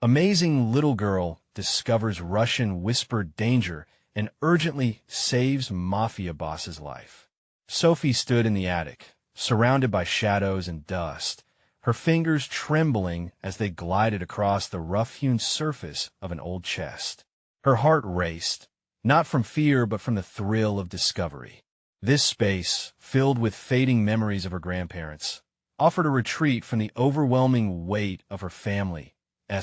Amazing little girl discovers Russian whispered danger and urgently saves Mafia boss's life. Sophie stood in the attic, surrounded by shadows and dust, her fingers trembling as they glided across the rough-hewn surface of an old chest. Her heart raced, not from fear but from the thrill of discovery. This space, filled with fading memories of her grandparents, offered a retreat from the overwhelming weight of her family's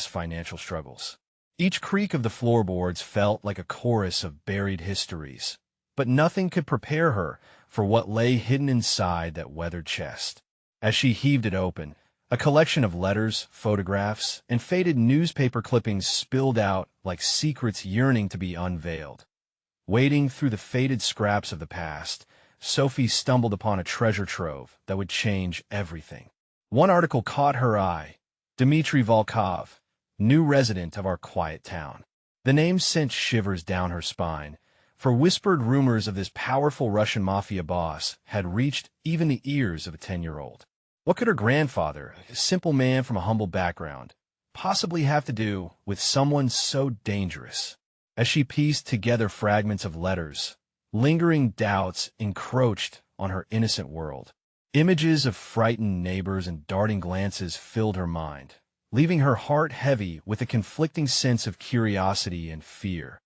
financial struggles. Each creak of the floorboards felt like a chorus of buried histories, but nothing could prepare her for what lay hidden inside that weathered chest. As she heaved it open, a collection of letters, photographs, and faded newspaper clippings spilled out like secrets yearning to be unveiled. Wading through the faded scraps of the past, Sophie stumbled upon a treasure trove that would change everything. One article caught her eye: Dmitry Volkov, new resident of our quiet town. The name sent shivers down her spine, for whispered rumors of this powerful Russian mafia boss had reached even the ears of a 10-year-old. What could her grandfather, a simple man from a humble background, possibly have to do with someone so dangerous? As she pieced together fragments of letters, lingering doubts encroached on her innocent world. Images of frightened neighbors and darting glances filled her mind, leaving her heart heavy with a conflicting sense of curiosity and fear.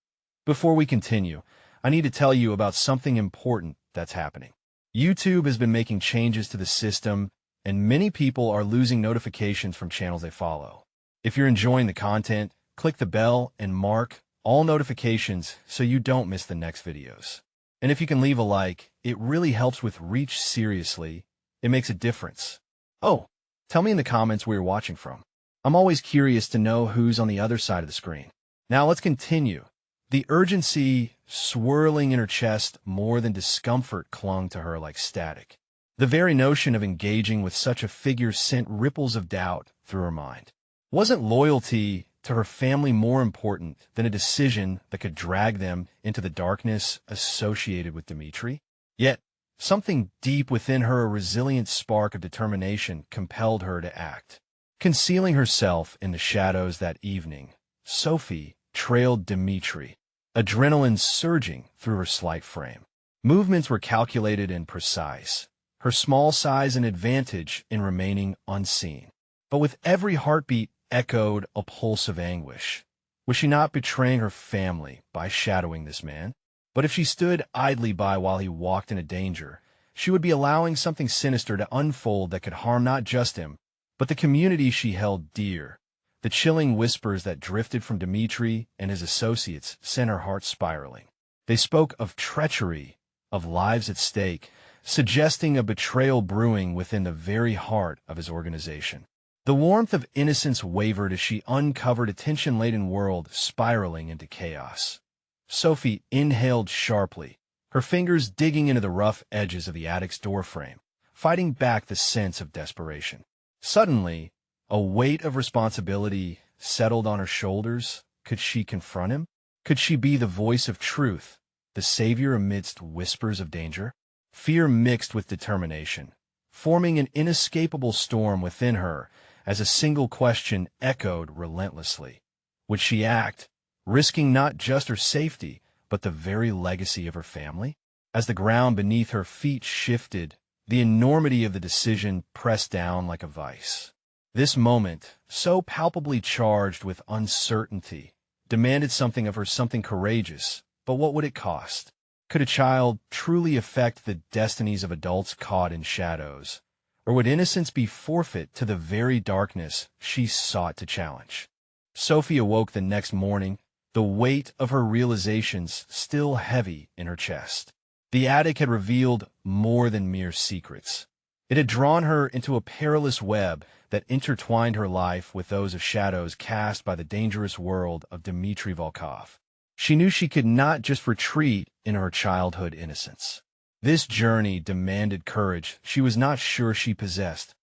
Before we continue, I need to tell you about something important that's happening. YouTube has been making changes to the system, and many people are losing notifications from channels they follow. If you're enjoying the content, click the bell and mark all notifications so you don't miss the next videos. And if you can leave a like, it really helps with reach. Seriously, it makes a difference. Oh, tell me in the comments where you're watching from. I'm always curious to know who's on the other side of the screen. Now let's continue. The urgency swirling in her chest more than discomfort clung to her like static. The very notion of engaging with such a figure sent ripples of doubt through her mind. Wasn't loyalty to her family more important than a decision that could drag them into the darkness associated with Dmitry? Yet, something deep within her, a resilient spark of determination, compelled her to act. Concealing herself in the shadows that evening, Sophie trailed Dmitry, adrenaline surging through her slight frame. Movements were calculated and precise, her small size an advantage in remaining unseen. But with every heartbeat echoed a pulse of anguish. Was she not betraying her family by shadowing this man? But if she stood idly by while he walked into danger, she would be allowing something sinister to unfold that could harm not just him, but the community she held dear. The chilling whispers that drifted from Dmitry and his associates sent her heart spiraling. They spoke of treachery, of lives at stake, suggesting a betrayal brewing within the very heart of his organization. The warmth of innocence wavered as she uncovered a tension-laden world spiraling into chaos. Sophie inhaled sharply, her fingers digging into the rough edges of the attic's doorframe, fighting back the sense of desperation. Suddenly, a weight of responsibility settled on her shoulders. Could she confront him? Could she be the voice of truth, the savior amidst whispers of danger? Fear mixed with determination, forming an inescapable storm within her as a single question echoed relentlessly. Would she act, risking not just her safety, but the very legacy of her family? As the ground beneath her feet shifted, the enormity of the decision pressed down like a vice. This moment, so palpably charged with uncertainty, demanded something of her, something courageous. But what would it cost? Could a child truly affect the destinies of adults caught in shadows? Or would innocence be forfeit to the very darkness she sought to challenge? Sophie awoke the next morning, the weight of her realizations still heavy in her chest. The attic had revealed more than mere secrets. It had drawn her into a perilous web that intertwined her life with those of shadows cast by the dangerous world of Dmitry Volkov. She knew she could not just retreat in her childhood innocence. This journey demanded courage she was not sure she possessed.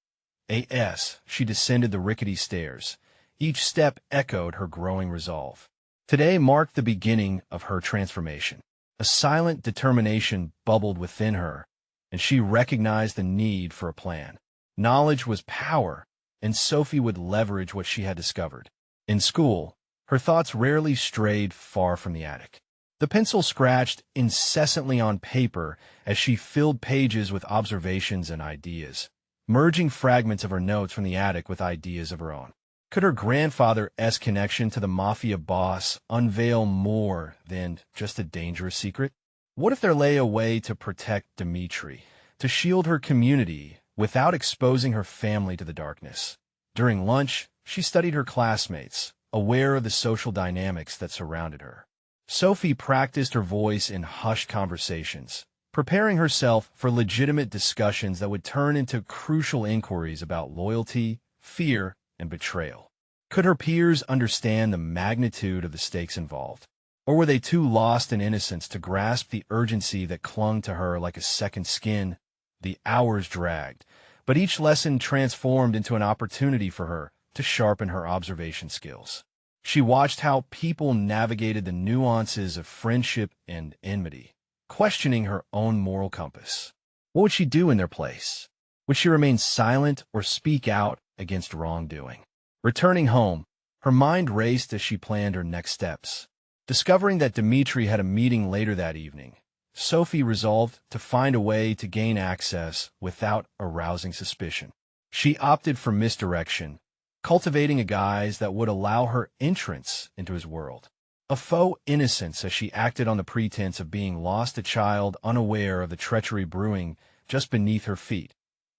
As she descended the rickety stairs, each step echoed her growing resolve. Today marked the beginning of her transformation. A silent determination bubbled within her, and she recognized the need for a plan. Knowledge was power, and Sophie would leverage what she had discovered. In school, her thoughts rarely strayed far from the attic. The pencil scratched incessantly on paper as she filled pages with observations and ideas, merging fragments of her notes from the attic with ideas of her own. Could her grandfather's connection to the Mafia boss unveil more than just a dangerous secret? What if there lay a way to protect Dimitri, to shield her community without exposing her family to the darkness? During lunch, she studied her classmates, aware of the social dynamics that surrounded her. Sophie practiced her voice in hushed conversations, preparing herself for legitimate discussions that would turn into crucial inquiries about loyalty, fear, and betrayal. Could her peers understand the magnitude of the stakes involved? Or were they too lost in innocence to grasp the urgency that clung to her like a second skin? The hours dragged, but each lesson transformed into an opportunity for her to sharpen her observation skills. She watched how people navigated the nuances of friendship and enmity, questioning her own moral compass. What would she do in their place? Would she remain silent or speak out against wrongdoing? Returning home, her mind raced as she planned her next steps. Discovering that Dimitri had a meeting later that evening, Sophie resolved to find a way to gain access without arousing suspicion. She opted for misdirection, cultivating a guise that would allow her entrance into his world. A faux innocence as she acted on the pretense of being lost a child unaware of the treachery brewing just beneath her feet.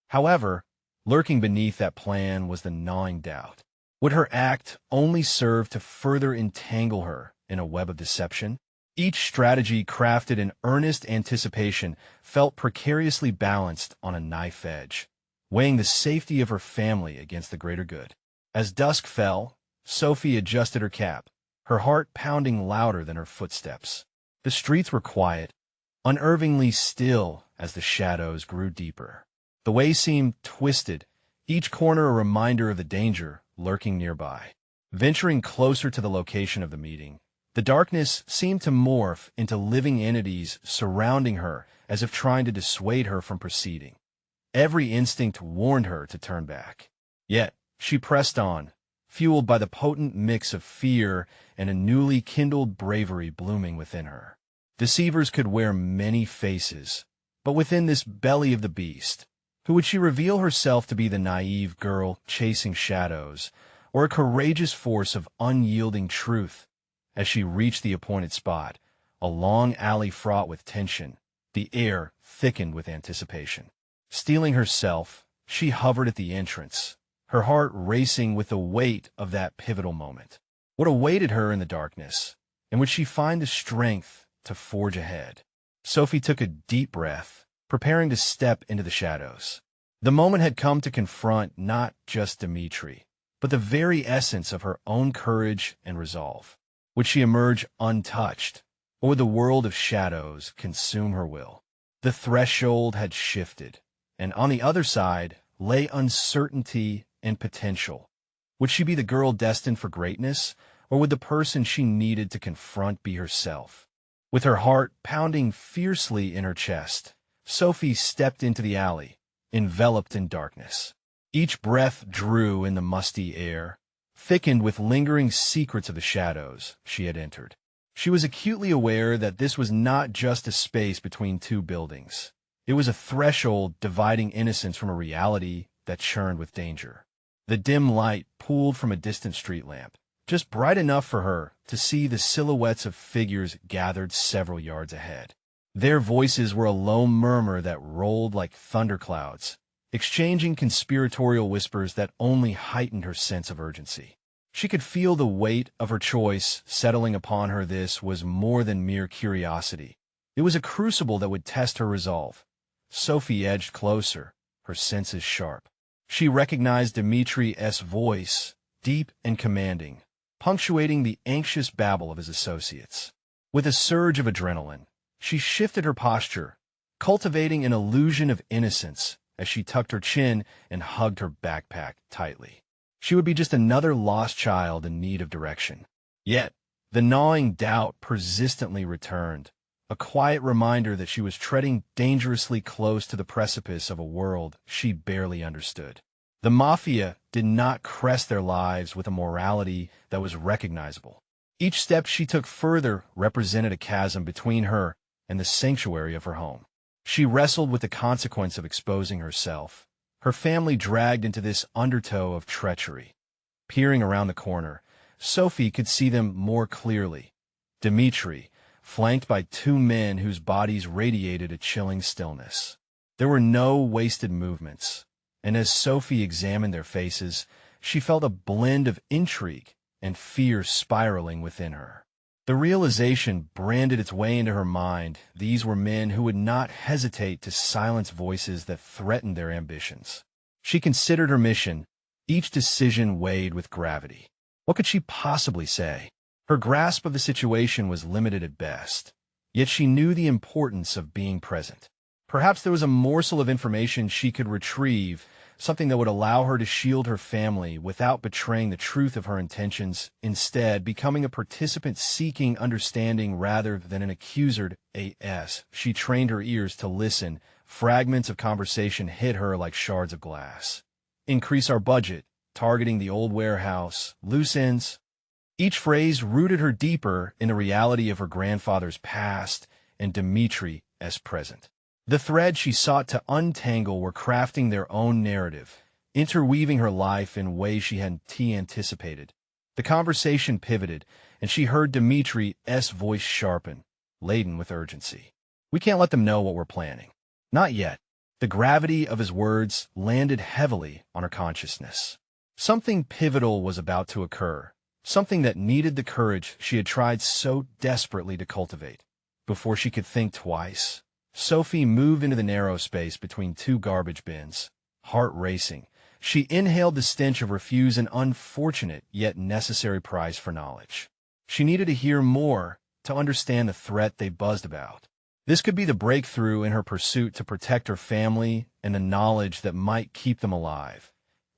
However, lurking beneath that plan was the gnawing doubt. Would her act only serve to further entangle her in a web of deception? Each strategy crafted in earnest anticipation felt precariously balanced on a knife edge, weighing the safety of her family against the greater good. As dusk fell, Sophie adjusted her cap, her heart pounding louder than her footsteps. The streets were quiet, unnervingly still as the shadows grew deeper. The way seemed twisted, each corner a reminder of the danger lurking nearby. Venturing closer to the location of the meeting, the darkness seemed to morph into living entities surrounding her as if trying to dissuade her from proceeding. Every instinct warned her to turn back. Yet, she pressed on, fueled by the potent mix of fear and a newly kindled bravery blooming within her. Deceivers could wear many faces, but within this belly of the beast, who would she reveal herself to be the naive girl chasing shadows, or a courageous force of unyielding truth? As she reached the appointed spot, a long alley fraught with tension, the air thickened with anticipation. Steeling herself, she hovered at the entrance, her heart racing with the weight of that pivotal moment. What awaited her in the darkness, and would she find the strength to forge ahead? Sophie took a deep breath, preparing to step into the shadows. The moment had come to confront not just Dimitri, but the very essence of her own courage and resolve. Would she emerge untouched, or would the world of shadows consume her will? The threshold had shifted, and on the other side lay uncertainty and potential. Would she be the girl destined for greatness, or would the person she needed to confront be herself? With her heart pounding fiercely in her chest, Sophie stepped into the alley, enveloped in darkness. Each breath drew in the musty air, thickened with lingering secrets of the shadows she had entered. She was acutely aware that this was not just a space between two buildings. It was a threshold dividing innocence from a reality that churned with danger. The dim light pooled from a distant street lamp, just bright enough for her to see the silhouettes of figures gathered several yards ahead. Their voices were a low murmur that rolled like thunderclouds, exchanging conspiratorial whispers that only heightened her sense of urgency. She could feel the weight of her choice settling upon her. This was more than mere curiosity. It was a crucible that would test her resolve. Sophie edged closer, her senses sharp. She recognized Dimitri's voice, deep and commanding, punctuating the anxious babble of his associates. With a surge of adrenaline, she shifted her posture, cultivating an illusion of innocence as she tucked her chin and hugged her backpack tightly. She would be just another lost child in need of direction. Yet, the gnawing doubt persistently returned, a quiet reminder that she was treading dangerously close to the precipice of a world she barely understood. The Mafia did not crest their lives with a morality that was recognizable. Each step she took further represented a chasm between her and the sanctuary of her home. She wrestled with the consequence of exposing herself, her family dragged into this undertow of treachery. Peering around the corner, Sophie could see them more clearly. Dmitri, flanked by two men whose bodies radiated a chilling stillness. There were no wasted movements, and as Sophie examined their faces, she felt a blend of intrigue and fear spiraling within her. The realization branded its way into her mind. These were men who would not hesitate to silence voices that threatened their ambitions. She considered her mission, each decision weighed with gravity. What could she possibly say? Her grasp of the situation was limited at best, yet she knew the importance of being present. Perhaps there was a morsel of information she could retrieve, something that would allow her to shield her family without betraying the truth of her intentions, instead becoming a participant seeking understanding rather than an accuser. She trained her ears to listen. Fragments of conversation hit her like shards of glass. Increase our budget, targeting the old warehouse, loose ends. Each phrase rooted her deeper in the reality of her grandfather's past and Dmitri's present. The threads she sought to untangle were crafting their own narrative, interweaving her life in ways she hadn't anticipated. The conversation pivoted, and she heard Dmitri's voice sharpen, laden with urgency. We can't let them know what we're planning. Not yet. The gravity of his words landed heavily on her consciousness. Something pivotal was about to occur, something that needed the courage she had tried so desperately to cultivate. Before she could think twice, Sophie moved into the narrow space between two garbage bins. Heart racing, she inhaled the stench of refuse, an unfortunate yet necessary prize for knowledge. She needed to hear more to understand the threat they buzzed about. This could be the breakthrough in her pursuit to protect her family and the knowledge that might keep them alive.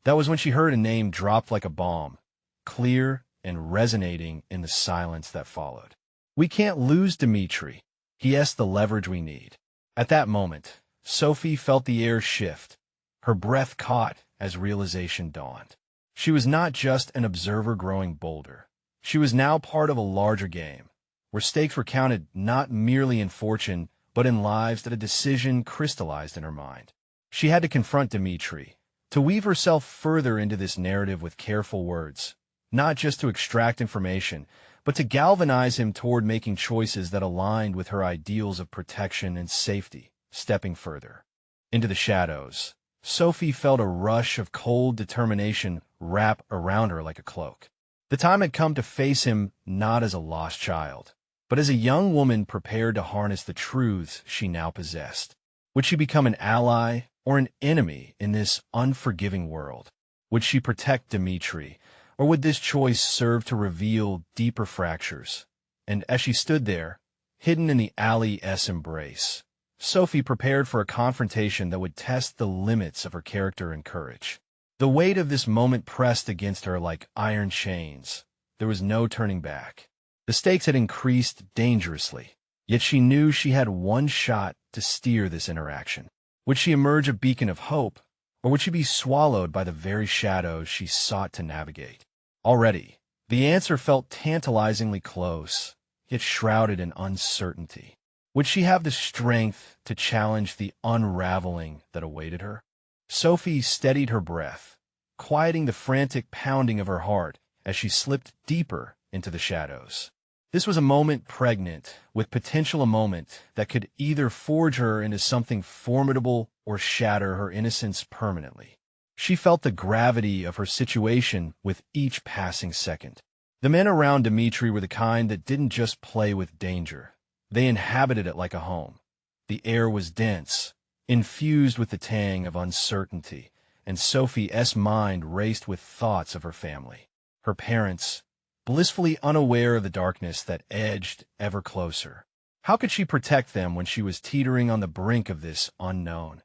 That was when she heard a name dropped like a bomb, clear and resonating in the silence that followed. We can't lose Dmitri. He has the leverage we need. At that moment, Sophie felt the air shift. Her breath caught as realization dawned. She was not just an observer growing bolder. She was now part of a larger game, where stakes were counted not merely in fortune, but in lives that a decision crystallized in her mind. She had to confront Dmitri, to weave herself further into this narrative with careful words, not just to extract information, but to galvanize him toward making choices that aligned with her ideals of protection and safety. Stepping further into the shadows, Sophie felt a rush of cold determination wrap around her like a cloak. The time had come to face him not as a lost child, but as a young woman prepared to harness the truths she now possessed. Would she become an ally or an enemy in this unforgiving world? Would she protect Dmitri, or would this choice serve to reveal deeper fractures? And as she stood there, hidden in the alley's embrace, Sophie prepared for a confrontation that would test the limits of her character and courage. The weight of this moment pressed against her like iron chains. There was no turning back. The stakes had increased dangerously, yet she knew she had one shot to steer this interaction. Would she emerge a beacon of hope, or would she be swallowed by the very shadows she sought to navigate? Already, the answer felt tantalizingly close, yet shrouded in uncertainty. Would she have the strength to challenge the unraveling that awaited her? Sophie steadied her breath, quieting the frantic pounding of her heart as she slipped deeper into the shadows. This was a moment pregnant with potential, a moment that could either forge her into something formidable or shatter her innocence permanently. She felt the gravity of her situation with each passing second. The men around Dmitri were the kind that didn't just play with danger. They inhabited it like a home. The air was dense, infused with the tang of uncertainty, and Sophie's mind raced with thoughts of her family, her parents, blissfully unaware of the darkness that edged ever closer. How could she protect them when she was teetering on the brink of this unknown?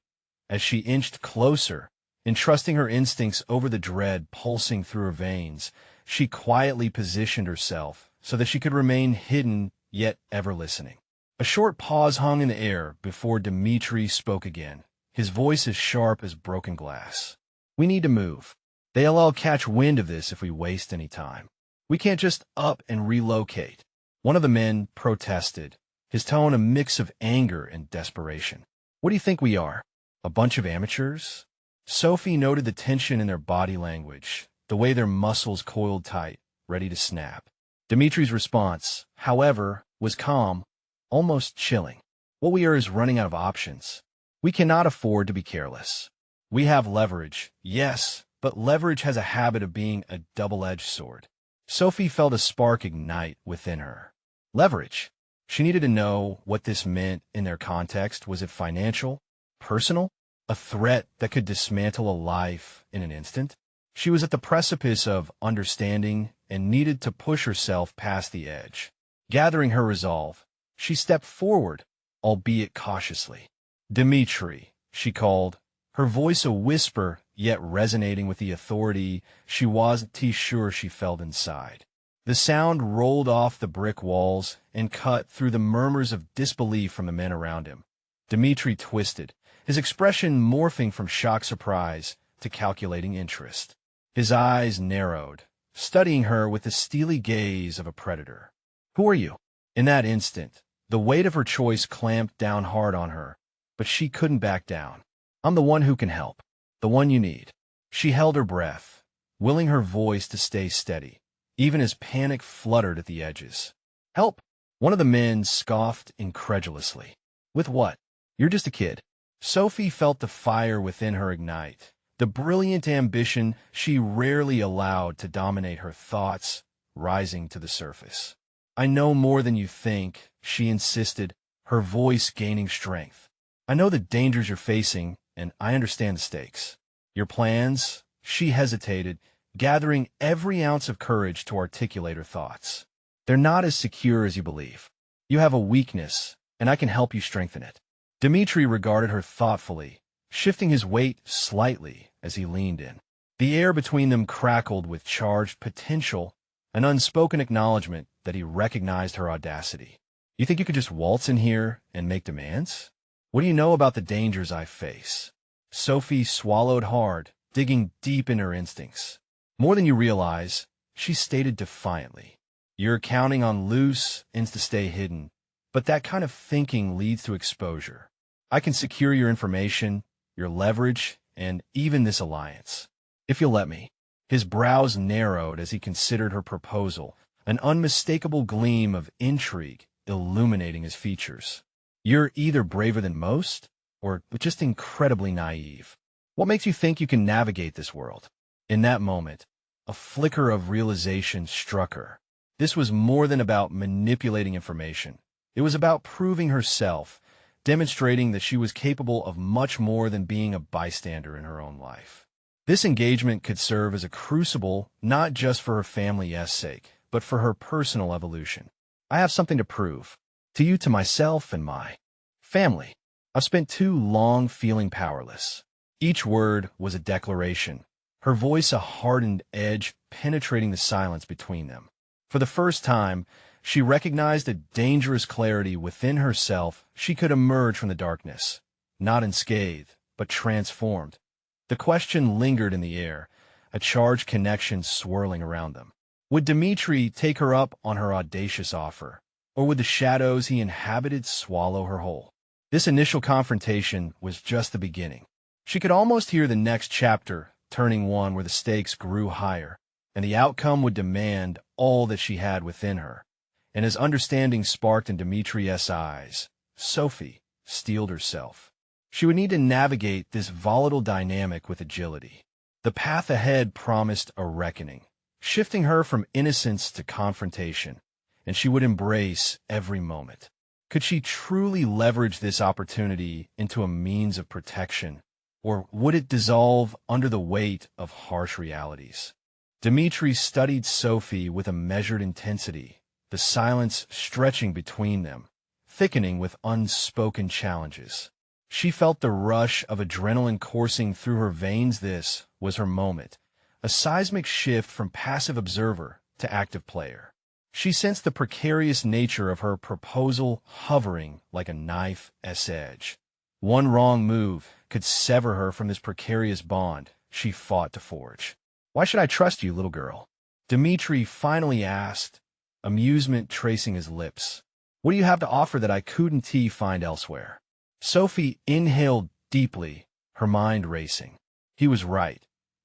As she inched closer, entrusting her instincts over the dread pulsing through her veins, she quietly positioned herself so that she could remain hidden yet ever listening. A short pause hung in the air before Dmitri spoke again, his voice as sharp as broken glass. We need to move. They'll all catch wind of this if we waste any time. We can't just up and relocate. One of the men protested, his tone a mix of anger and desperation. What do you think we are? A bunch of amateurs? Sophie noted the tension in their body language, the way their muscles coiled tight, ready to snap. Dimitri's response, however, was calm, almost chilling. What we are is running out of options. We cannot afford to be careless. We have leverage, yes, but leverage has a habit of being a double-edged sword. Sophie felt a spark ignite within her. Leverage. She needed to know what this meant in their context. Was it financial? Personal? A threat that could dismantle a life in an instant? She was at the precipice of understanding and needed to push herself past the edge. Gathering her resolve, she stepped forward, albeit cautiously. "Dimitri," she called, her voice a whisper, yet resonating with the authority she wasn't too sure she felt inside. The sound rolled off the brick walls and cut through the murmurs of disbelief from the men around him. Dimitri twisted, his expression morphing from shocked surprise to calculating interest. His eyes narrowed, studying her with the steely gaze of a predator. "Who are you?" In that instant, the weight of her choice clamped down hard on her, but she couldn't back down. "I'm the one who can help, the one you need." She held her breath, willing her voice to stay steady, even as panic fluttered at the edges. "Help?" One of the men scoffed incredulously. "With what? You're just a kid." Sophie felt the fire within her ignite, the brilliant ambition she rarely allowed to dominate her thoughts, rising to the surface. "I know more than you think," she insisted, her voice gaining strength. "I know the dangers you're facing, and I understand the stakes. Your plans," she hesitated, gathering every ounce of courage to articulate her thoughts. "They're not as secure as you believe. You have a weakness, and I can help you strengthen it." Dimitri regarded her thoughtfully, shifting his weight slightly as he leaned in. The air between them crackled with charged potential, an unspoken acknowledgement that he recognized her audacity. "You think you could just waltz in here and make demands? What do you know about the dangers I face?" Sophie swallowed hard, digging deep in her instincts. "More than you realize," she stated defiantly. "You're counting on loose ends to stay hidden, but that kind of thinking leads to exposure. I can secure your information, your leverage, and even this alliance. If you'll let me." His brows narrowed as he considered her proposal, an unmistakable gleam of intrigue illuminating his features. "You're either braver than most, or just incredibly naive. What makes you think you can navigate this world?" In that moment, a flicker of realization struck her. This was more than about manipulating information. It was about proving herself, demonstrating that she was capable of much more than being a bystander in her own life. This engagement could serve as a crucible not just for her family's sake, but for her personal evolution. "I have something to prove. To you, to myself, and my family. I've spent too long feeling powerless." Each word was a declaration, her voice a hardened edge penetrating the silence between them. For the first time, she recognized a dangerous clarity within herself. She could emerge from the darkness, not unscathed, but transformed. The question lingered in the air, a charged connection swirling around them. Would Dimitri take her up on her audacious offer, or would the shadows he inhabited swallow her whole? This initial confrontation was just the beginning. She could almost hear the next chapter, turning one where the stakes grew higher, and the outcome would demand all that she had within her. And as understanding sparked in Dimitri's eyes, Sophie steeled herself. She would need to navigate this volatile dynamic with agility. The path ahead promised a reckoning, shifting her from innocence to confrontation, and she would embrace every moment. Could she truly leverage this opportunity into a means of protection, or would it dissolve under the weight of harsh realities? Dimitri studied Sophie with a measured intensity, the silence stretching between them, thickening with unspoken challenges. She felt the rush of adrenaline coursing through her veins. This was her moment, a seismic shift from passive observer to active player. She sensed the precarious nature of her proposal hovering like a knife's edge. One wrong move could sever her from this precarious bond she fought to forge. Why should I trust you, little girl? Dmitri finally asked, amusement tracing his lips. What do you have to offer that I couldn't find elsewhere? Sophie inhaled deeply, her mind racing. He was right.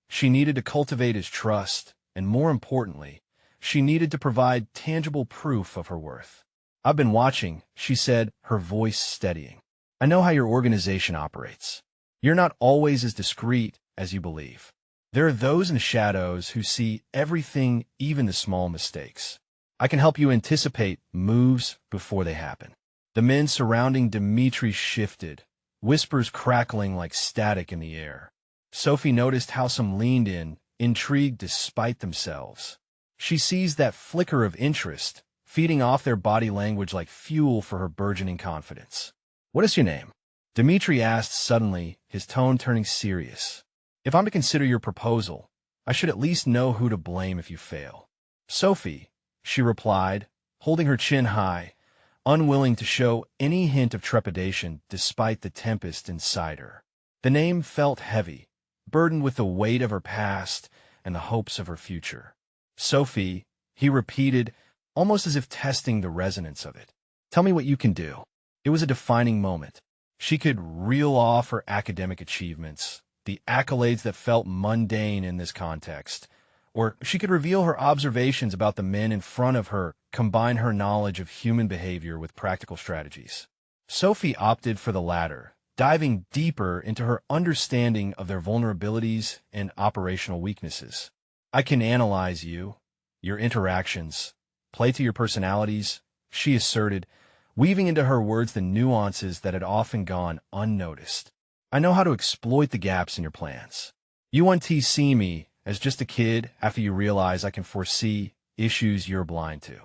She needed to cultivate his trust, and more importantly, she needed to provide tangible proof of her worth. I've been watching, she said, her voice steadying. I know how your organization operates. You're not always as discreet as you believe. There are those in the shadows who see everything, even the small mistakes. I can help you anticipate moves before they happen. The men surrounding Dmitri shifted, whispers crackling like static in the air. Sophie noticed how some leaned in, intrigued despite themselves. She seized that flicker of interest, feeding off their body language like fuel for her burgeoning confidence. What is your name? Dmitri asked suddenly, his tone turning serious. If I'm to consider your proposal, I should at least know who to blame if you fail. Sophie, she replied, holding her chin high, unwilling to show any hint of trepidation despite the tempest inside her. The name felt heavy, burdened with the weight of her past and the hopes of her future. Sophie, he repeated, almost as if testing the resonance of it. Tell me what you can do. It was a defining moment. She could reel off her academic achievements, the accolades that felt mundane in this context, or she could reveal her observations about the men in front of her, combine her knowledge of human behavior with practical strategies. Sophie opted for the latter, diving deeper into her understanding of their vulnerabilities and operational weaknesses. I can analyze you, your interactions, play to your personalities, she asserted, weaving into her words the nuances that had often gone unnoticed. I know how to exploit the gaps in your plans. You want to see me as just a kid after you realize I can foresee issues you're blind to.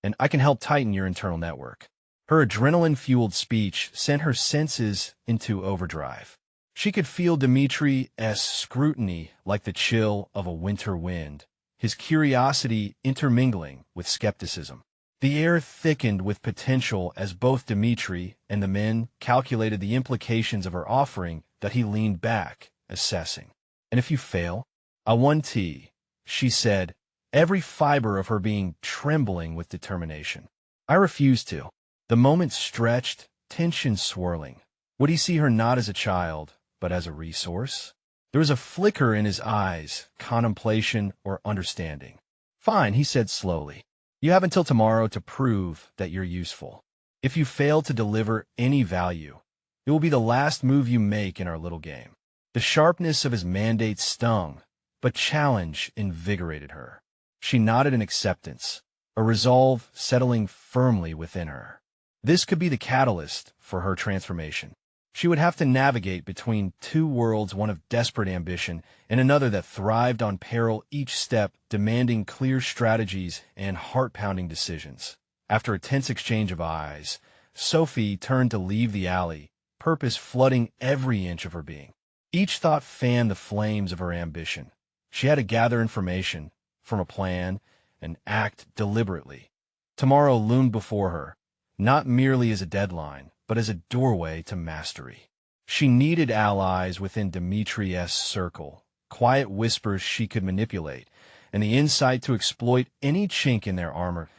And I can help tighten your internal network. Her adrenaline-fueled speech sent her senses into overdrive. She could feel Dmitri's scrutiny like the chill of a winter wind, his curiosity intermingling with skepticism. The air thickened with potential as both Dmitri and the men calculated the implications of her offering that he leaned back, assessing. And if you fail? I want tea, she said, every fiber of her being trembling with determination. I refuse to. The moment stretched, tension swirling. Would he see her not as a child, but as a resource? There was a flicker in his eyes, contemplation or understanding. Fine, he said slowly. You have until tomorrow to prove that you're useful. If you fail to deliver any value, it will be the last move you make in our little game. The sharpness of his mandate stung, but challenge invigorated her. She nodded in acceptance, a resolve settling firmly within her. This could be the catalyst for her transformation. She would have to navigate between two worlds, one of desperate ambition and another that thrived on peril, each step demanding clear strategies and heart-pounding decisions. After a tense exchange of eyes, Sophie turned to leave the alley, purpose flooding every inch of her being. Each thought fanned the flames of her ambition. She had to gather information, form a plan, and act deliberately. Tomorrow loomed before her, not merely as a deadline, but as a doorway to mastery. She needed allies within Dmitri's circle, quiet whispers she could manipulate, and the insight to exploit any chink in their armor.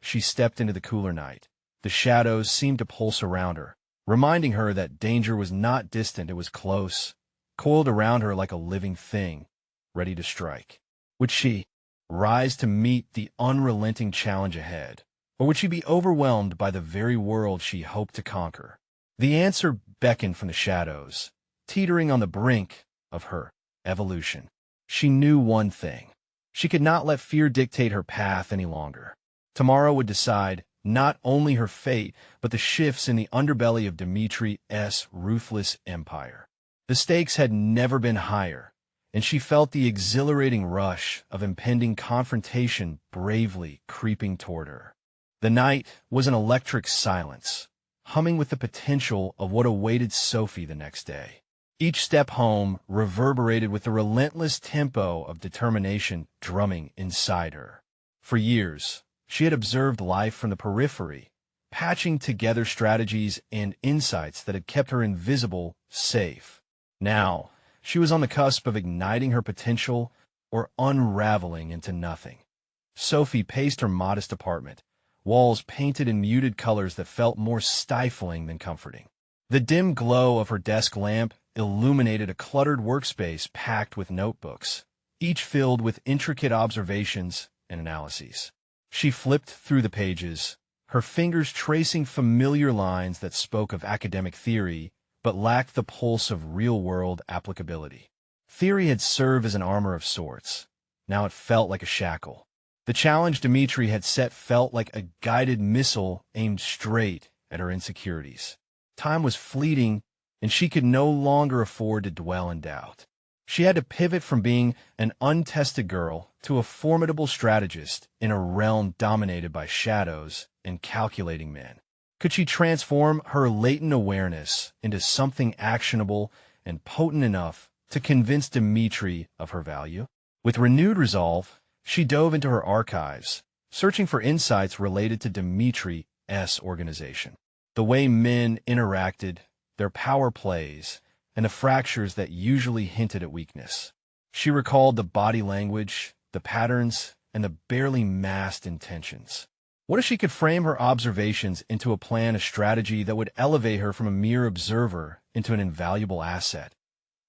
She stepped into the cooler night. The shadows seemed to pulse around her, reminding her that danger was not distant, it was close, coiled around her like a living thing, ready to strike. Would she rise to meet the unrelenting challenge ahead? Or would she be overwhelmed by the very world she hoped to conquer? The answer beckoned from the shadows, teetering on the brink of her evolution. She knew one thing. She could not let fear dictate her path any longer. Tomorrow would decide not only her fate, but the shifts in the underbelly of Dmitri's ruthless empire. The stakes had never been higher, and she felt the exhilarating rush of impending confrontation bravely creeping toward her. The night was an electric silence, humming with the potential of what awaited Sophie the next day. Each step home reverberated with the relentless tempo of determination drumming inside her. For years, she had observed life from the periphery, patching together strategies and insights that had kept her invisible, safe. Now, she was on the cusp of igniting her potential or unraveling into nothing. Sophie paced her modest apartment, walls painted in muted colors that felt more stifling than comforting. The dim glow of her desk lamp illuminated a cluttered workspace packed with notebooks, each filled with intricate observations and analyses. She flipped through the pages, her fingers tracing familiar lines that spoke of academic theory but lacked the pulse of real-world applicability. Theory had served as an armor of sorts. Now it felt like a shackle. The challenge Dmitri had set felt like a guided missile aimed straight at her insecurities. Time was fleeting, and she could no longer afford to dwell in doubt. She had to pivot from being an untested girl to a formidable strategist in a realm dominated by shadows and calculating men. Could she transform her latent awareness into something actionable and potent enough to convince Dmitri of her value? With renewed resolve, she dove into her archives, searching for insights related to Dmitri's organization. The way men interacted, their power plays, and the fractures that usually hinted at weakness. She recalled the body language, the patterns, and the barely masked intentions. What if she could frame her observations into a strategy that would elevate her from a mere observer into an invaluable asset?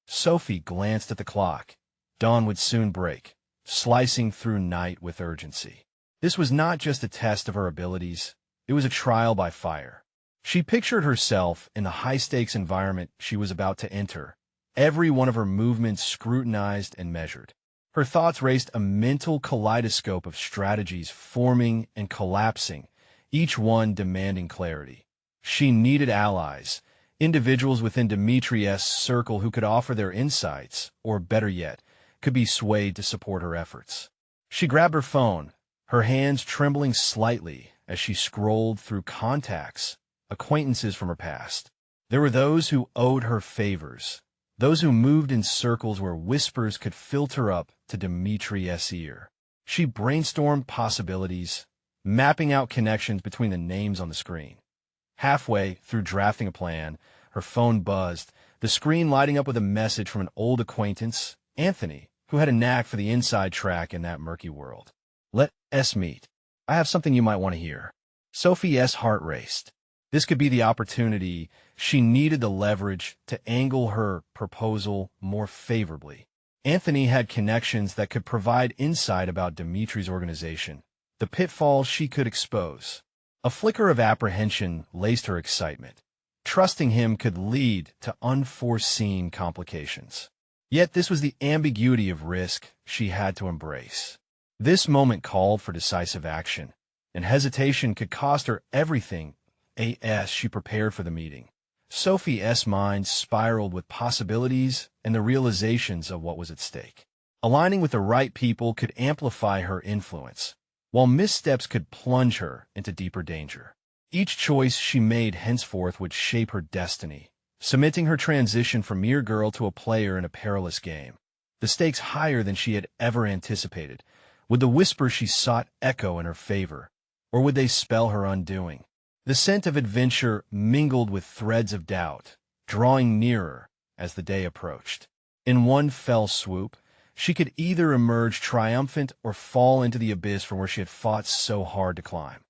Sophie glanced at the clock. Dawn would soon break, slicing through night with urgency. This was not just a test of her abilities, it was a trial by fire. She pictured herself in the high-stakes environment she was about to enter, every one of her movements scrutinized and measured. Her thoughts raced a mental kaleidoscope of strategies forming and collapsing, each one demanding clarity. She needed allies, individuals within Dmitri's circle who could offer their insights, or better yet, could be swayed to support her efforts. She grabbed her phone, her hands trembling slightly as she scrolled through contacts, acquaintances from her past. There were those who owed her favors, those who moved in circles where whispers could filter up to Dmitri's ear. She brainstormed possibilities, mapping out connections between the names on the screen. Halfway through drafting a plan, her phone buzzed, the screen lighting up with a message from an old acquaintance, Anthony, who had a knack for the inside track in that murky world. "Let us meet. I have something you might want to hear." Sophie's heart raced. This could be the opportunity. She needed the leverage to angle her proposal more favorably. Anthony had connections that could provide insight about Dmitri's organization, the pitfalls she could expose. A flicker of apprehension laced her excitement. Trusting him could lead to unforeseen complications. Yet this was the ambiguity of risk she had to embrace. This moment called for decisive action, and hesitation could cost her everything as she prepared for the meeting. Sophie's mind spiraled with possibilities and the realizations of what was at stake. Aligning with the right people could amplify her influence, while missteps could plunge her into deeper danger. Each choice she made henceforth would shape her destiny, cementing her transition from mere girl to a player in a perilous game. The stakes higher than she had ever anticipated. Would the whispers she sought echo in her favor, or would they spell her undoing? The scent of adventure mingled with threads of doubt, drawing nearer as the day approached. In one fell swoop, she could either emerge triumphant or fall into the abyss from where she had fought so hard to climb.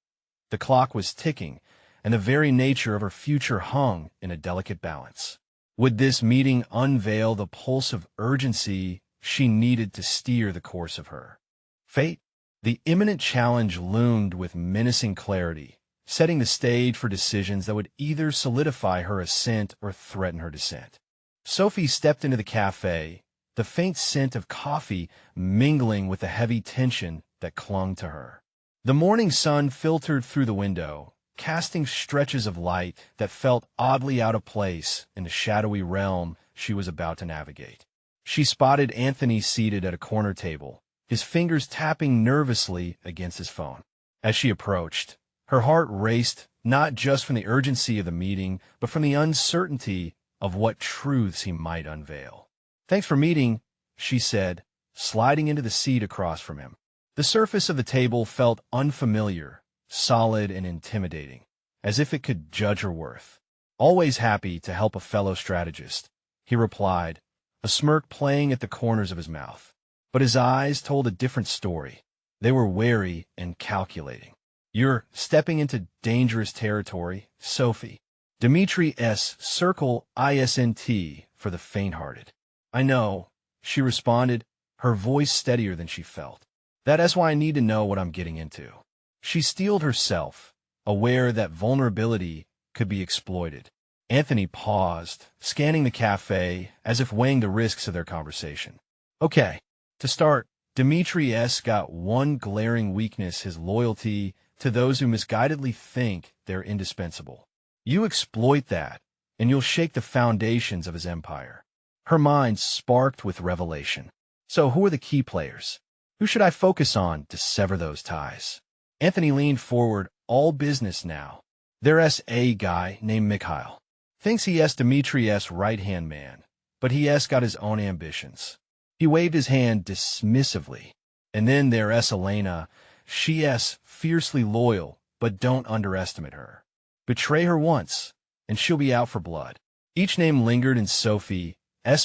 The clock was ticking, and the very nature of her future hung in a delicate balance. Would this meeting unveil the pulse of urgency she needed to steer the course of her fate? The imminent challenge loomed with menacing clarity, setting the stage for decisions that would either solidify her ascent or threaten her descent. Sophie stepped into the cafe, the faint scent of coffee mingling with the heavy tension that clung to her. The morning sun filtered through the window, casting stretches of light that felt oddly out of place in the shadowy realm she was about to navigate. She spotted Anthony seated at a corner table, his fingers tapping nervously against his phone. As she approached, her heart raced, not just from the urgency of the meeting, but from the uncertainty of what truths he might unveil. "Thanks for meeting," she said, sliding into the seat across from him. The surface of the table felt unfamiliar, solid and intimidating, as if it could judge her worth. "Always happy to help a fellow strategist," he replied, a smirk playing at the corners of his mouth. but his eyes told a different story. They were wary and calculating. "You're stepping into dangerous territory, Sophie." Dimitri S. Circle ISNT for the faint-hearted. "I know," she responded, her voice steadier than she felt. "That's why I need to know what I'm getting into." She steeled herself, aware that vulnerability could be exploited. Anthony paused, scanning the cafe as if weighing the risks of their conversation. "Okay, to start, Dimitri S. got one glaring weakness: his loyalty to those who misguidedly think they're indispensable. You exploit that, and you'll shake the foundations of his empire." Her mind sparked with revelation. "So who are the key players? Who should I focus on to sever those ties?" Anthony leaned forward. "All business now. There's a guy named Mikhail. Thinks he is Dimitri's right-hand man, but he has got his own ambitions." He waved his hand dismissively. "And then there's Elena. She is fiercely loyal, but don't underestimate her. Betray her once, and she'll be out for blood." Each name lingered in Sophie's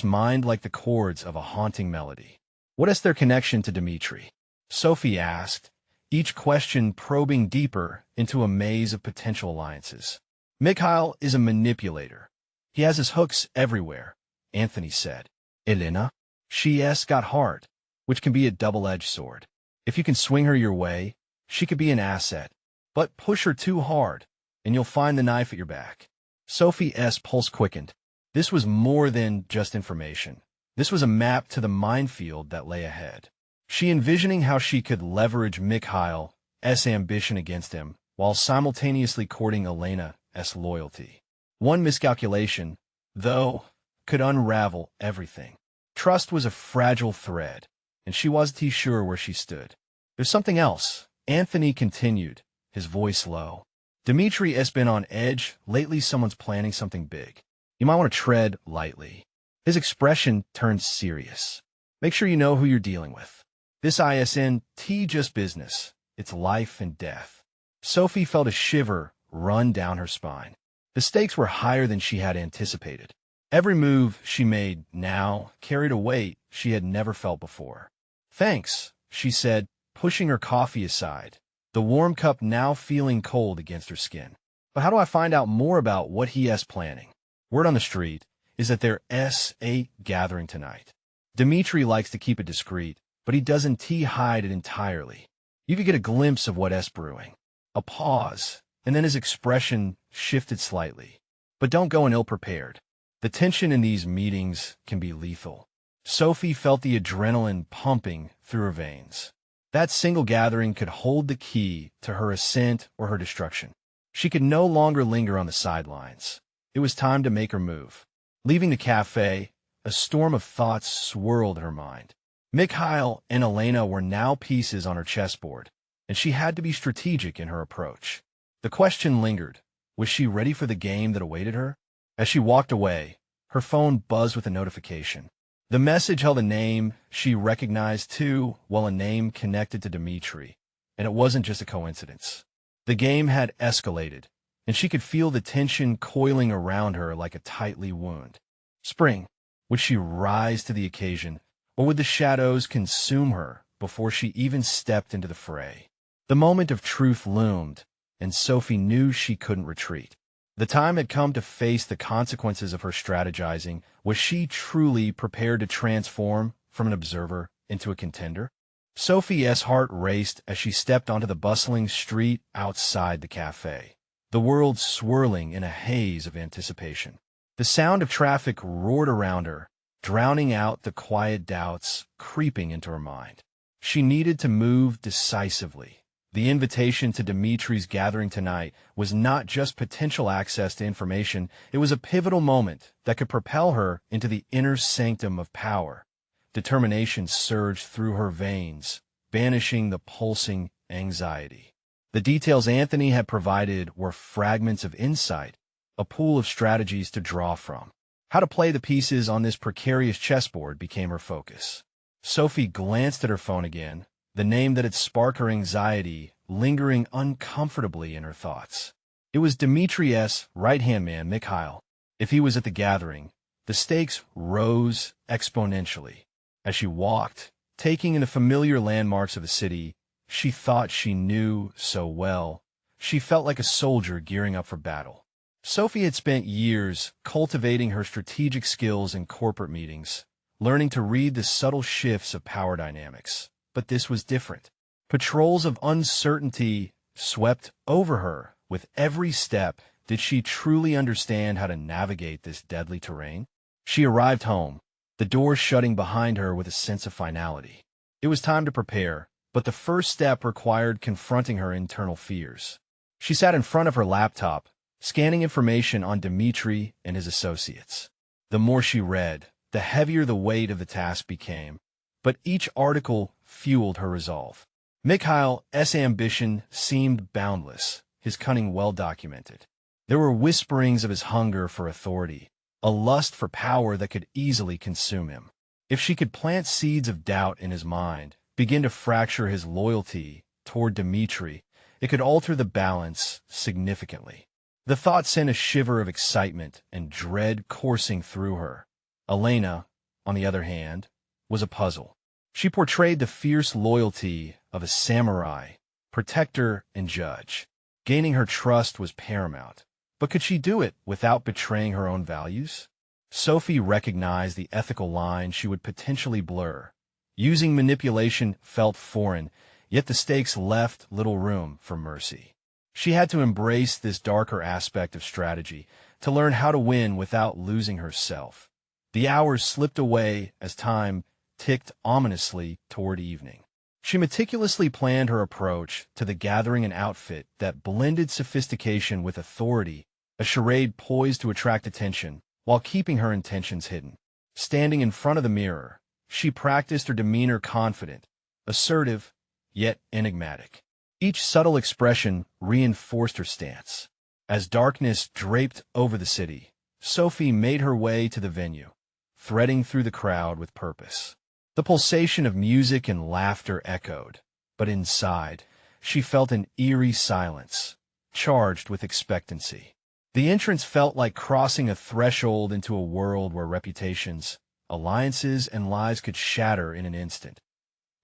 mind like the chords of a haunting melody. "What is their connection to Dimitri?" Sophie asked, each question probing deeper into a maze of potential alliances. "Mikhail is a manipulator. He has his hooks everywhere," Anthony said. "Elena? She has got heart, which can be a double-edged sword. If you can swing her your way, she could be an asset. But push her too hard, and you'll find the knife at your back." Sophie's pulse quickened. This was more than just information. This was a map to the minefield that lay ahead. She envisioning how she could leverage Mikhail's ambition against him, while simultaneously courting Elena's loyalty. One miscalculation, though, could unravel everything. Trust was a fragile thread, and she wasn't sure where she stood. "There's something else," Anthony continued, his voice low. "Dimitri has been on edge lately. Someone's planning something big. You might want to tread lightly." His expression turned serious. "Make sure you know who you're dealing with. This isn't just business. It's life and death." Sophie felt a shiver run down her spine. The stakes were higher than she had anticipated. Every move she made now carried a weight she had never felt before. "Thanks," she said, pushing her coffee aside, the warm cup now feeling cold against her skin. "But how do I find out more about what he is planning?" "Word on the street is that there's a gathering tonight. Dimitri likes to keep it discreet, but he doesn't hide it entirely. You could get a glimpse of what is brewing." A pause, and then his expression shifted slightly. "But don't go in ill-prepared. The tension in these meetings can be lethal." Sophie felt the adrenaline pumping through her veins. That single gathering could hold the key to her ascent or her destruction. She could no longer linger on the sidelines. It was time to make her move. Leaving the cafe, a storm of thoughts swirled her mind. Mikhail and Elena were now pieces on her chessboard, and she had to be strategic in her approach. The question lingered: was she ready for the game that awaited her? As she walked away, her phone buzzed with a notification. The message held a name she recognized too, a name connected to Dimitri, and it wasn't just a coincidence. The game had escalated, and she could feel the tension coiling around her like a tightly wound. Spring, would she rise to the occasion, or would the shadows consume her before she even stepped into the fray? The moment of truth loomed, and Sophie knew she couldn't retreat. The time had come to face the consequences of her strategizing. Was she truly prepared to transform from an observer into a contender? Sophie's heart raced as she stepped onto the bustling street outside the cafe, the world swirling in a haze of anticipation. The sound of traffic roared around her, drowning out the quiet doubts creeping into her mind. She needed to move decisively. The invitation to Dimitri's gathering tonight was not just potential access to information, it was a pivotal moment that could propel her into the inner sanctum of power. Determination surged through her veins, banishing the pulsing anxiety. The details Anthony had provided were fragments of insight, a pool of strategies to draw from. How to play the pieces on this precarious chessboard became her focus. Sophie glanced at her phone again, the name that had sparked her anxiety lingering uncomfortably in her thoughts. It was Dimitri's right-hand man, Mikhail. If he was at the gathering, the stakes rose exponentially. As she walked, taking in the familiar landmarks of the city she thought she knew so well. She felt like a soldier gearing up for battle. Sophie had spent years cultivating her strategic skills in corporate meetings, learning to read the subtle shifts of power dynamics. But this was different. Patrols of uncertainty swept over her. With every step, did she truly understand how to navigate this deadly terrain? She arrived home, the doors shutting behind her with a sense of finality. It was time to prepare, but the first step required confronting her internal fears. She sat in front of her laptop, scanning information on Dmitri and his associates. The more she read, the heavier the weight of the task became, but each article fueled her resolve. Mikhail's ambition seemed boundless, his cunning well-documented. There were whisperings of his hunger for authority, a lust for power that could easily consume him. If she could plant seeds of doubt in his mind, begin to fracture his loyalty toward Dmitri, it could alter the balance significantly. The thought sent a shiver of excitement and dread coursing through her. Elena, on the other hand, was a puzzle. She portrayed the fierce loyalty of a samurai, protector and judge. Gaining her trust was paramount. But could she do it without betraying her own values? Sophie recognized the ethical line she would potentially blur. Using manipulation felt foreign, yet the stakes left little room for mercy. She had to embrace this darker aspect of strategy to learn how to win without losing herself. The hours slipped away as time ticked ominously toward evening. She meticulously planned her approach to the gathering an outfit that blended sophistication with authority, a charade poised to attract attention while keeping her intentions hidden. Standing in front of the mirror, she practiced her demeanor confident, assertive, yet enigmatic. Each subtle expression reinforced her stance. As darkness draped over the city, Sophie made her way to the venue, threading through the crowd with purpose. The pulsation of music and laughter echoed, but inside, she felt an eerie silence, charged with expectancy. The entrance felt like crossing a threshold into a world where reputations, alliances, and lives could shatter in an instant.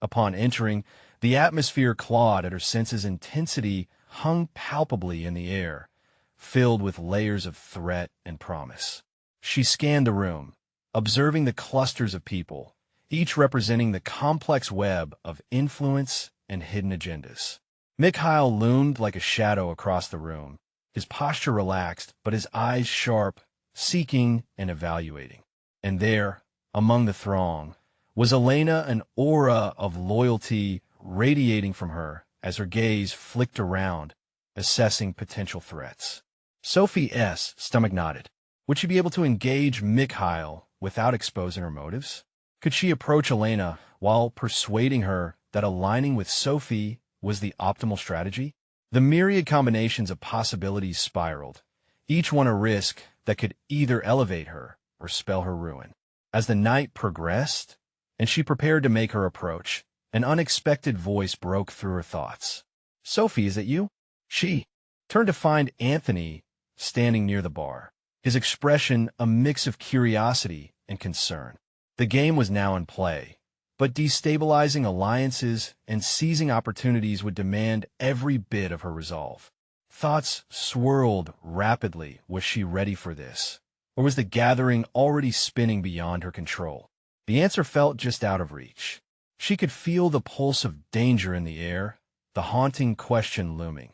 Upon entering, the atmosphere clawed at her senses. Intensity hung palpably in the air, filled with layers of threat and promise. She scanned the room, observing the clusters of people, each representing the complex web of influence and hidden agendas. Mikhail loomed like a shadow across the room, his posture relaxed, but his eyes sharp, seeking and evaluating. And there, among the throng, was Elena, an aura of loyalty radiating from her as her gaze flicked around, assessing potential threats. Sophie's stomach nodded. Would she be able to engage Mikhail without exposing her motives? Could she approach Elena while persuading her that aligning with Sophie was the optimal strategy? The myriad combinations of possibilities spiraled, each one a risk that could either elevate her or spell her ruin. As the night progressed, and she prepared to make her approach, an unexpected voice broke through her thoughts. "Sophie, is it you?" She turned to find Anthony standing near the bar, his expression a mix of curiosity and concern. The game was now in play, but destabilizing alliances and seizing opportunities would demand every bit of her resolve. Thoughts swirled rapidly. Was she ready for this? Or was the gathering already spinning beyond her control? The answer felt just out of reach. She could feel the pulse of danger in the air, the haunting question looming.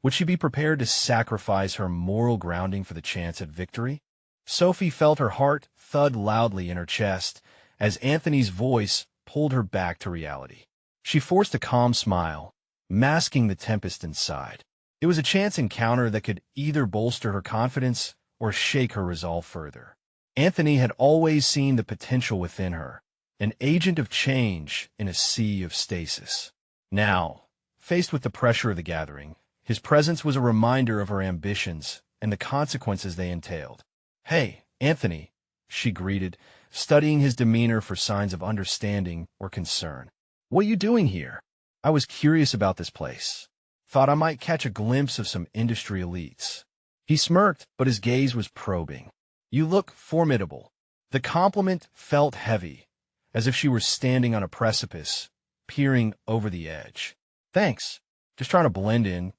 Would she be prepared to sacrifice her moral grounding for the chance at victory? Sophie felt her heart thud loudly in her chest as Anthony's voice pulled her back to reality. She forced a calm smile, masking the tempest inside. It was a chance encounter that could either bolster her confidence or shake her resolve further. Anthony had always seen the potential within her, an agent of change in a sea of stasis. Now, faced with the pressure of the gathering, his presence was a reminder of her ambitions and the consequences they entailed. "Hey, Anthony," she greeted, studying his demeanor for signs of understanding or concern. "What are you doing here?" "I was curious about this place. Thought I might catch a glimpse of some industry elites." He smirked, but his gaze was probing. "You look formidable." The compliment felt heavy, as if she were standing on a precipice, peering over the edge. Thanks. Just trying to blend in,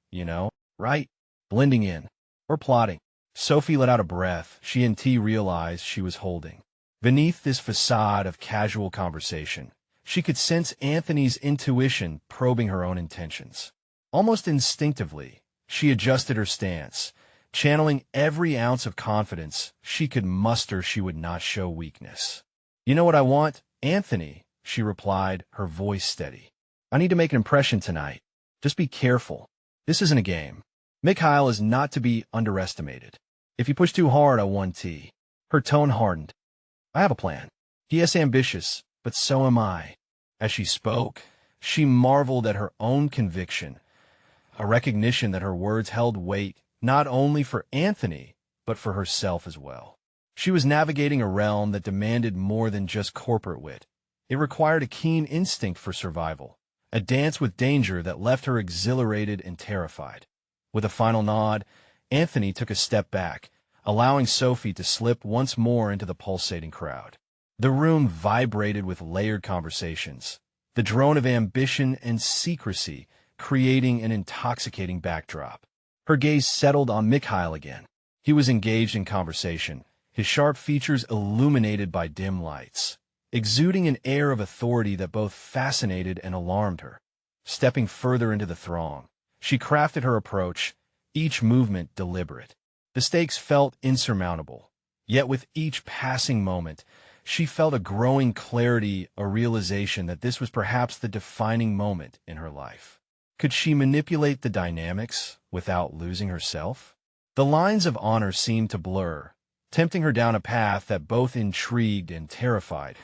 right? Blending in. Or plotting. Sophie let out a breath she and T realized she was holding. Beneath this facade of casual conversation, she could sense Anthony's intuition probing her own intentions. Almost instinctively, she adjusted her stance, channeling every ounce of confidence she could muster she would not show weakness. You know what I want, Anthony, she replied, her voice steady. I need to make an impression tonight. Just be careful. This isn't a game. Mikhail is not to be underestimated. If you push too hard, I won T. Her tone hardened. I have a plan. He is ambitious, but so am I. As she spoke, she marveled at her own conviction, a recognition that her words held weight not only for Anthony, but for herself as well. She was navigating a realm that demanded more than just corporate wit. It required a keen instinct for survival, a dance with danger that left her exhilarated and terrified. With a final nod, Anthony took a step back, allowing Sophie to slip once more into the pulsating crowd. The room vibrated with layered conversations, the drone of ambition and secrecy creating an intoxicating backdrop. Her gaze settled on Mikhail again. He was engaged in conversation, his sharp features illuminated by dim lights, exuding an air of authority that both fascinated and alarmed her. Stepping further into the throng, she crafted her approach, each movement deliberate. The stakes felt insurmountable, yet with each passing moment, she felt a growing clarity, a realization that this was perhaps the defining moment in her life. Could she manipulate the dynamics without losing herself? The lines of honor seemed to blur, tempting her down a path that both intrigued and terrified.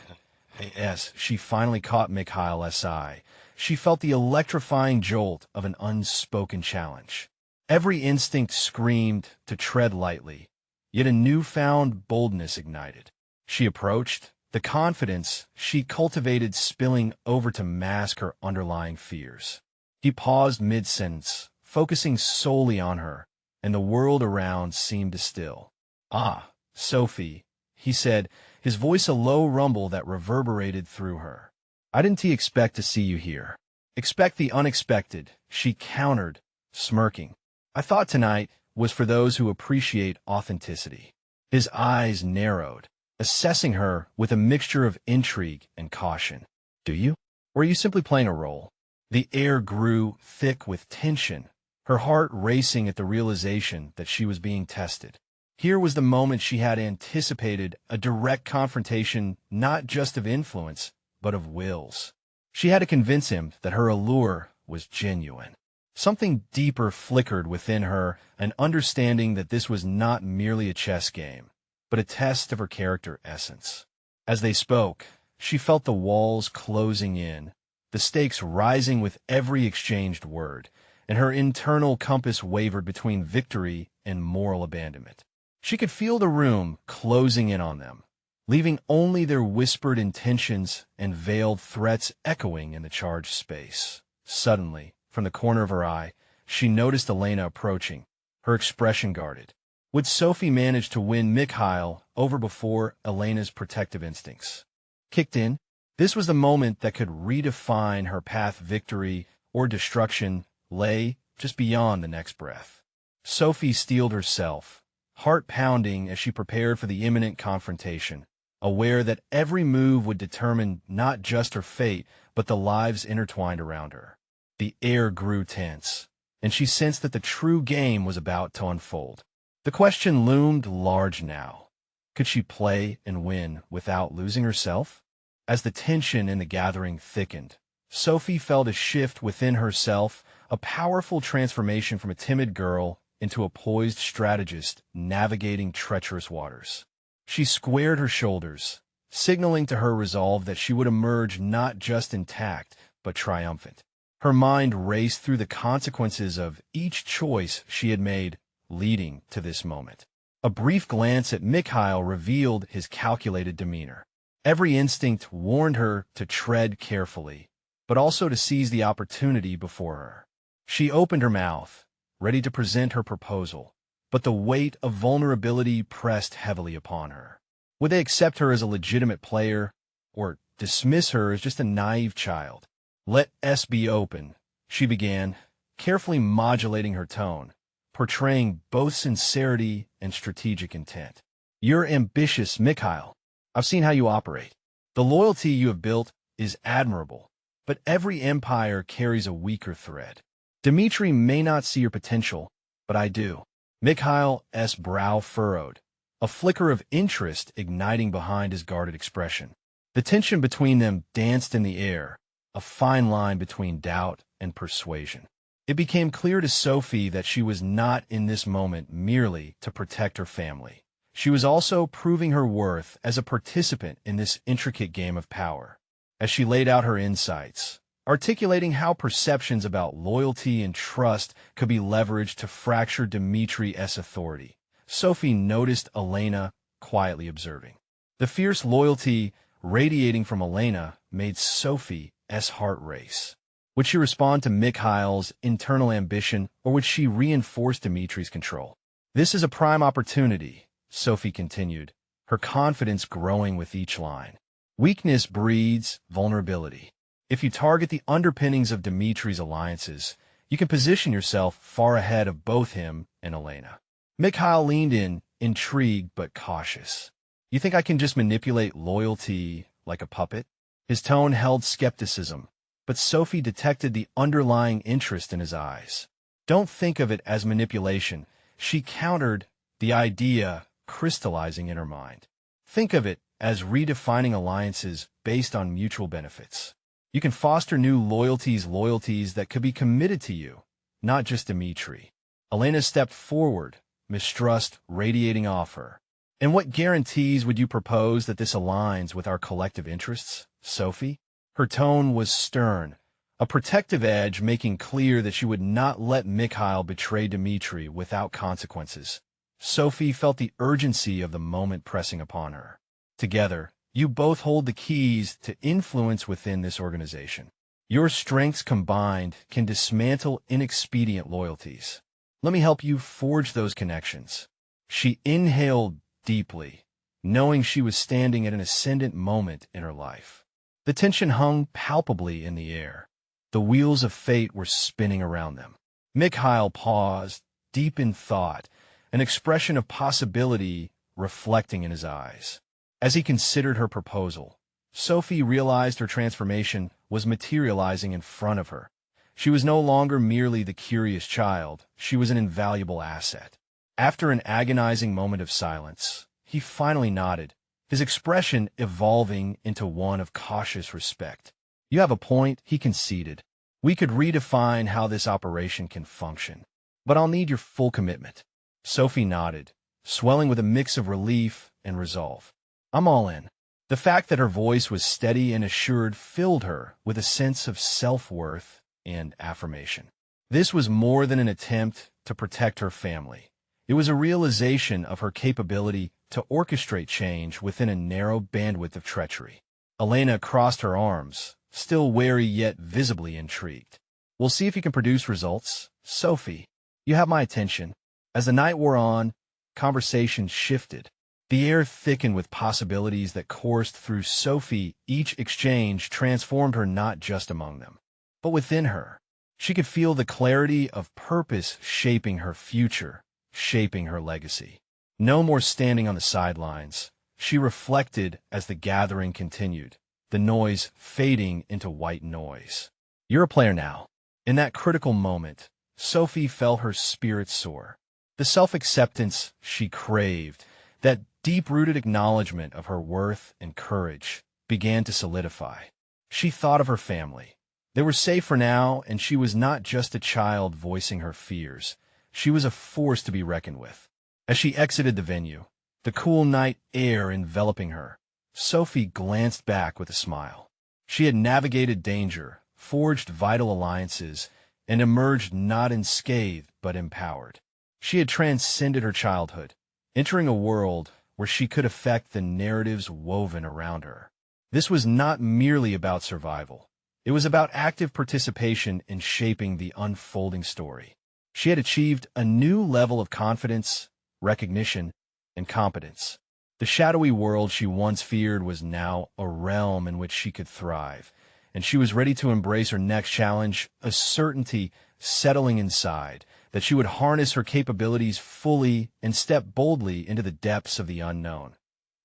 As she finally caught Mikhail's eye, she felt the electrifying jolt of an unspoken challenge. Every instinct screamed to tread lightly, yet a newfound boldness ignited. She approached, the confidence she cultivated spilling over to mask her underlying fears. He paused mid-sentence, focusing solely on her, and the world around seemed to still. Ah, Sophie, he said, his voice a low rumble that reverberated through her. I didn't expect to see you here. Expect the unexpected, she countered, smirking. I thought tonight was for those who appreciate authenticity. His eyes narrowed, assessing her with a mixture of intrigue and caution. Do you? Or are you simply playing a role? The air grew thick with tension, her heart racing at the realization that she was being tested. Here was the moment she had anticipated, a direct confrontation not just of influence, but of wills. She had to convince him that her allure was genuine. Something deeper flickered within her, an understanding that this was not merely a chess game, but a test of her character essence. As they spoke, she felt the walls closing in, the stakes rising with every exchanged word, and her internal compass wavered between victory and moral abandonment. She could feel the room closing in on them, leaving only their whispered intentions and veiled threats echoing in the charged space. Suddenly, from the corner of her eye, she noticed Elena approaching, her expression guarded. Would Sophie manage to win Mikhail over before Elena's protective instincts kicked in? This was the moment that could redefine her path. Victory or destruction lay just beyond the next breath. Sophie steeled herself, heart pounding as she prepared for the imminent confrontation, aware that every move would determine not just her fate, but the lives intertwined around her. The air grew tense, and she sensed that the true game was about to unfold. The question loomed large now. Could she play and win without losing herself? As the tension in the gathering thickened, Sophie felt a shift within herself, a powerful transformation from a timid girl into a poised strategist navigating treacherous waters. She squared her shoulders, signaling to her resolve that she would emerge not just intact, but triumphant. Her mind raced through the consequences of each choice she had made, leading to this moment. A brief glance at Mikhail revealed his calculated demeanor. Every instinct warned her to tread carefully, but also to seize the opportunity before her. She opened her mouth, ready to present her proposal, but the weight of vulnerability pressed heavily upon her. Would they accept her as a legitimate player, or dismiss her as just a naive child. "Let us be open," she began, carefully modulating her tone, portraying both sincerity and strategic intent. "You're ambitious, Mikhail. I've seen how you operate. The loyalty you have built is admirable, but every empire carries a weaker thread. Dmitri may not see your potential, but I do." Mikhail's brow furrowed, a flicker of interest igniting behind his guarded expression. The tension between them danced in the air, a fine line between doubt and persuasion. It became clear to Sophie that she was not in this moment merely to protect her family. She was also proving her worth as a participant in this intricate game of power. As she laid out her insights, articulating how perceptions about loyalty and trust could be leveraged to fracture Dmitri's authority, Sophie noticed Elena quietly observing. The fierce loyalty radiating from Elena made Sophie's heart race. Would she respond to Mikhail's internal ambition, or would she reinforce Dmitri's control? "This is a prime opportunity," Sophie continued, her confidence growing with each line. "Weakness breeds vulnerability. If you target the underpinnings of Dmitri's alliances, you can position yourself far ahead of both him and Elena." Mikhail leaned in, intrigued but cautious. "You think I can just manipulate loyalty like a puppet?" His tone held skepticism, but Sophie detected the underlying interest in his eyes. "Don't think of it as manipulation," she countered, the idea crystallizing in her mind. "Think of it as redefining alliances based on mutual benefits. You can foster new loyalties that could be committed to you, not just Dmitri." Elena stepped forward, mistrust radiating off her. "And what guarantees would you propose that this aligns with our collective interests, Sophie?" Her tone was stern, a protective edge making clear that she would not let Mikhail betray Dmitri without consequences. Sophie felt the urgency of the moment pressing upon her. "Together, you both hold the keys to influence within this organization. Your strengths combined can dismantle inexpedient loyalties. Let me help you forge those connections." She inhaled deeply, knowing she was standing at an ascendant moment in her life. The tension hung palpably in the air. The wheels of fate were spinning around them. Mikhail paused, deep in thought, an expression of possibility reflecting in his eyes. As he considered her proposal, Sophie realized her transformation was materializing in front of her. She was no longer merely the curious child, she was an invaluable asset. After an agonizing moment of silence, he finally nodded, his expression evolving into one of cautious respect. "You have a point," he conceded. "We could redefine how this operation can function, but I'll need your full commitment." Sophie nodded, swelling with a mix of relief and resolve. "I'm all in." The fact that her voice was steady and assured filled her with a sense of self-worth and affirmation. This was more than an attempt to protect her family. It was a realization of her capability to orchestrate change within a narrow bandwidth of treachery. Elena crossed her arms, still wary yet visibly intrigued. "We'll see if you can produce results. Sophie, you have my attention." As the night wore on, conversation shifted. The air thickened with possibilities that coursed through Sophie. Each exchange transformed her not just among them, but within her. She could feel the clarity of purpose shaping her future, shaping her legacy. No more standing on the sidelines, she reflected as the gathering continued, the noise fading into white noise. "You're a player now." In that critical moment, Sophie felt her spirit soar. The self-acceptance she craved, that deep-rooted acknowledgement of her worth and courage, began to solidify. She thought of her family. They were safe for now, and she was not just a child voicing her fears. She was a force to be reckoned with. As she exited the venue, the cool night air enveloping her, Sophie glanced back with a smile. She had navigated danger, forged vital alliances, and emerged not unscathed but empowered. She had transcended her childhood, entering a world where she could affect the narratives woven around her. This was not merely about survival. It was about active participation in shaping the unfolding story. She had achieved a new level of confidence, recognition, and competence. The shadowy world she once feared was now a realm in which she could thrive, and she was ready to embrace her next challenge, a certainty settling inside that she would harness her capabilities fully and step boldly into the depths of the unknown.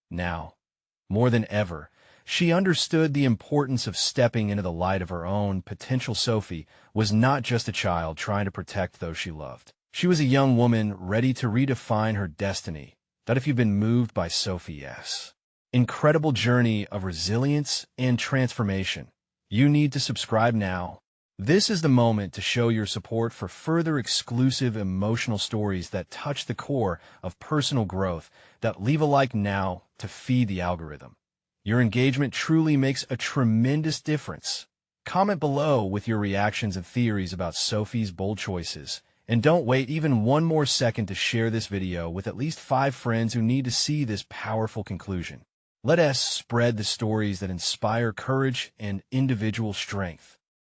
Now, more than ever, she understood the importance of stepping into the light of her own potential. Sophie was not just a child trying to protect those she loved. She was a young woman ready to redefine her destiny. That if you've been moved by Sophie's incredible journey of resilience and transformation, you need to subscribe now. This is the moment to show your support for further exclusive emotional stories that touch the core of personal growth. That leave a like now to feed the algorithm. Your engagement truly makes a tremendous difference. Comment below with your reactions and theories about Sophie's bold choices. And don't wait even one more second to share this video with at least 5 friends who need to see this powerful conclusion. Let us spread the stories that inspire courage and individual strength.